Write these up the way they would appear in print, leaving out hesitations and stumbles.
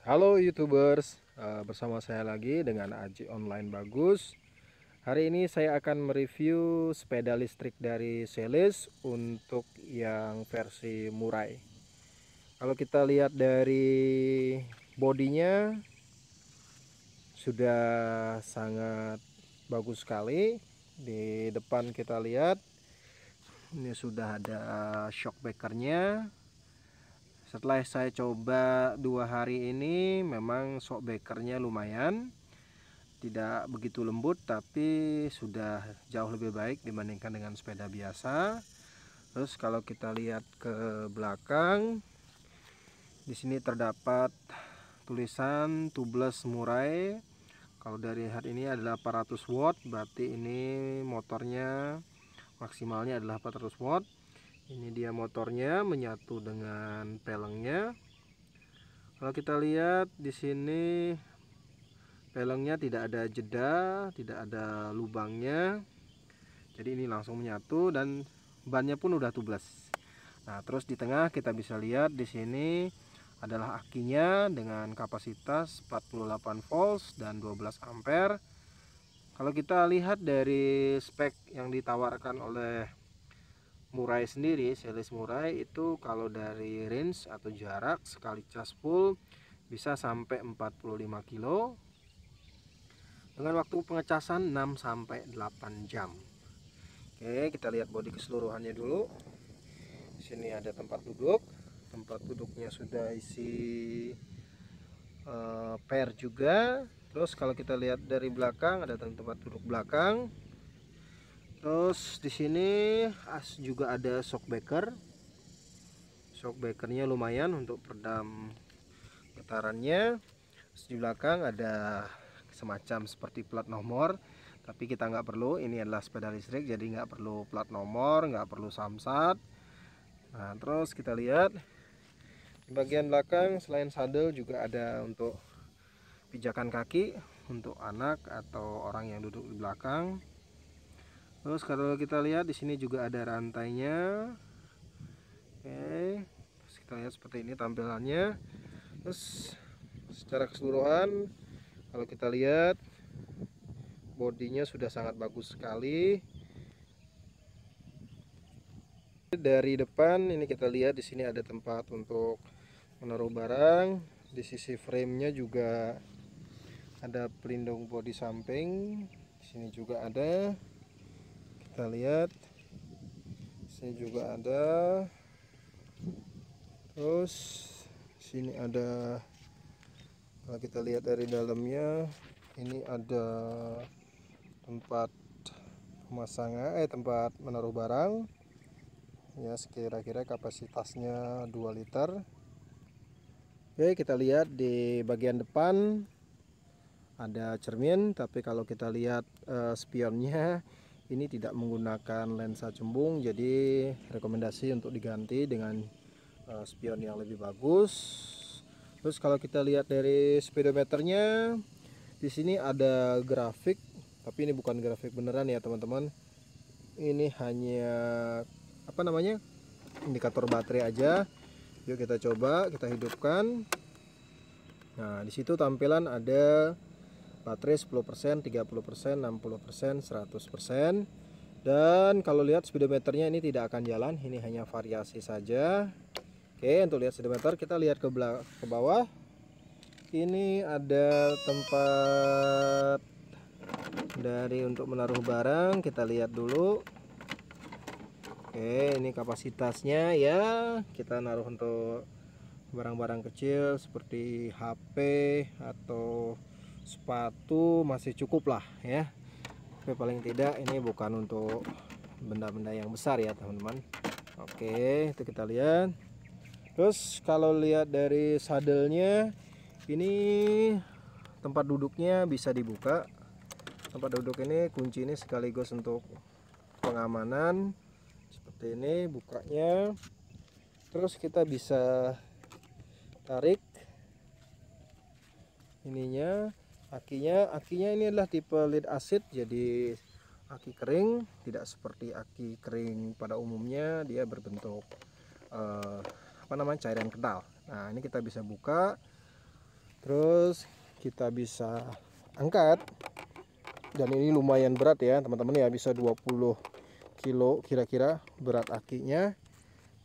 Halo YouTubers, bersama saya lagi dengan Aji Online Bagus. Hari ini saya akan mereview sepeda listrik dari Selis untuk yang versi Murai. Kalau kita lihat dari bodinya sudah sangat bagus sekali. Di depan kita lihat ini sudah ada shock breakernya. Setelah saya coba 2 hari ini, memang shock breakernya lumayan, tidak begitu lembut, tapi sudah jauh lebih baik dibandingkan dengan sepeda biasa. Terus kalau kita lihat ke belakang, di sini terdapat tulisan tubeless Murai. Kalau dari hari ini adalah 400 watt, berarti ini motornya maksimalnya adalah 400 watt. Ini dia motornya menyatu dengan pelengnya. Kalau kita lihat di sini pelengnya tidak ada jeda, tidak ada lubangnya. Jadi ini langsung menyatu dan bannya pun udah tubeless. Nah, terus di tengah kita bisa lihat di sini adalah akinya dengan kapasitas 48 volts dan 12 ampere. Kalau kita lihat dari spek yang ditawarkan oleh Murai sendiri, Selis Murai itu kalau dari range atau jarak sekali cas full bisa sampai 45 kilo dengan waktu pengecasan 6 sampai 8 jam. Oke, kita lihat bodi keseluruhannya dulu. Di sini ada tempat duduk. Tempat duduknya sudah isi pair juga. Terus kalau kita lihat dari belakang ada tempat duduk belakang. Terus di sini juga ada shock breaker. Shock breakernya lumayan untuk peredam getarannya. Terus di belakang ada semacam seperti plat nomor, tapi kita nggak perlu. Ini adalah sepeda listrik, jadi nggak perlu plat nomor, nggak perlu samsat. Nah, terus kita lihat di bagian belakang selain sadel juga ada untuk pijakan kaki untuk anak atau orang yang duduk di belakang. Terus kalau kita lihat di sini juga ada rantainya. Oke, terus kita lihat seperti ini tampilannya. Terus secara keseluruhan kalau kita lihat bodinya sudah sangat bagus sekali. Dari depan ini kita lihat di sini ada tempat untuk menaruh barang. Di sisi framenya juga ada pelindung bodi samping. Di sini juga ada. Kita lihat. Di sini juga ada. Terus sini ada. Kalau kita lihat dari dalamnya, ini ada tempat pemasangan, tempat menaruh barang. Ya, sekira-kira kapasitasnya 2 liter. Oke, kita lihat di bagian depan ada cermin, tapi kalau kita lihat spionnya ini tidak menggunakan lensa cembung, jadi rekomendasi untuk diganti dengan spion yang lebih bagus. Terus kalau kita lihat dari speedometernya, di sini ada grafik, tapi ini bukan grafik beneran ya teman-teman. Ini hanya apa namanya, indikator baterai aja. Yuk kita coba, kita hidupkan. Nah, di situ tampilan ada baterai 10%, 30%, 60%, 100%. Dan kalau lihat speedometernya ini tidak akan jalan, ini hanya variasi saja. Oke, untuk lihat speedometer kita lihat ke bawah. Ini ada tempat dari untuk menaruh barang, kita lihat dulu. Oke, ini kapasitasnya ya, kita naruh untuk barang-barang kecil seperti HP atau sepatu masih cukup lah ya. Tapi paling tidak ini bukan untuk benda-benda yang besar ya teman-teman. Oke, itu kita lihat. Terus kalau lihat dari sadelnya, ini tempat duduknya bisa dibuka. Tempat duduk ini kunci ini sekaligus untuk pengamanan. Seperti ini bukanya. Terus kita bisa tarik ininya, akinya ini adalah tipe lead acid, jadi aki kering, tidak seperti aki kering pada umumnya, dia berbentuk apa namanya, cairan kental. Nah, ini kita bisa buka, Terus kita bisa angkat, dan ini lumayan berat ya teman-teman ya, bisa 20 kilo kira-kira berat akinya.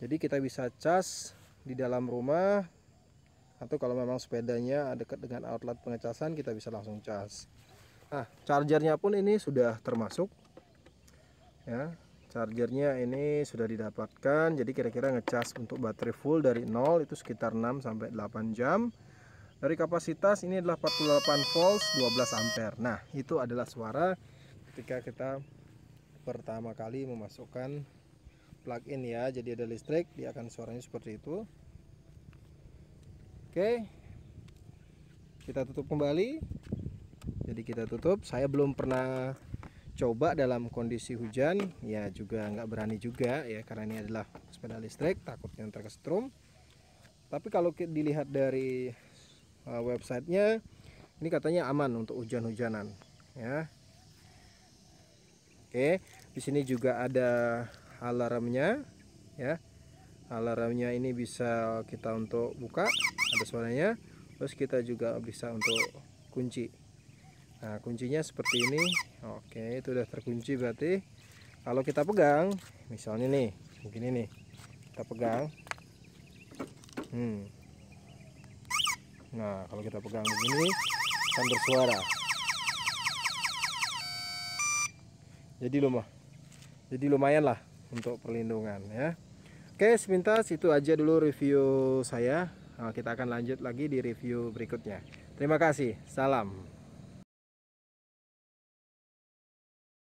Jadi kita bisa cas di dalam rumah, atau kalau memang sepedanya dekat dengan outlet pengecasan kita bisa langsung cas. Nah, chargernya pun ini sudah termasuk ya. Chargernya ini sudah didapatkan, jadi kira-kira ngecas untuk baterai full dari 0 itu sekitar 6 sampai 8 jam. Dari kapasitas ini adalah 48 volts 12 ampere. Nah, itu adalah suara ketika kita pertama kali memasukkan plug-in ya. Jadi ada listrik, dia akan suaranya seperti itu. Oke, kita tutup kembali. Jadi kita tutup. Saya belum pernah coba dalam kondisi hujan, ya juga nggak berani juga ya, karena ini adalah sepeda listrik, takutnya terkesetrum. Tapi kalau dilihat dari websitenya, ini katanya aman untuk hujan-hujanan ya. Oke, di sini juga ada alarmnya ya. Alarmnya ini bisa kita untuk buka, ada suaranya. Terus kita juga bisa untuk kunci. Nah, kuncinya seperti ini. Oke, itu udah terkunci berarti. Kalau kita pegang, misalnya nih, begini nih, kita pegang. Nah, kalau kita pegang begini, akan bersuara. Jadi lumayan lah untuk perlindungan ya. Oke, sepintas itu aja dulu review saya. Nah, kita akan lanjut lagi di review berikutnya. Terima kasih. Salam.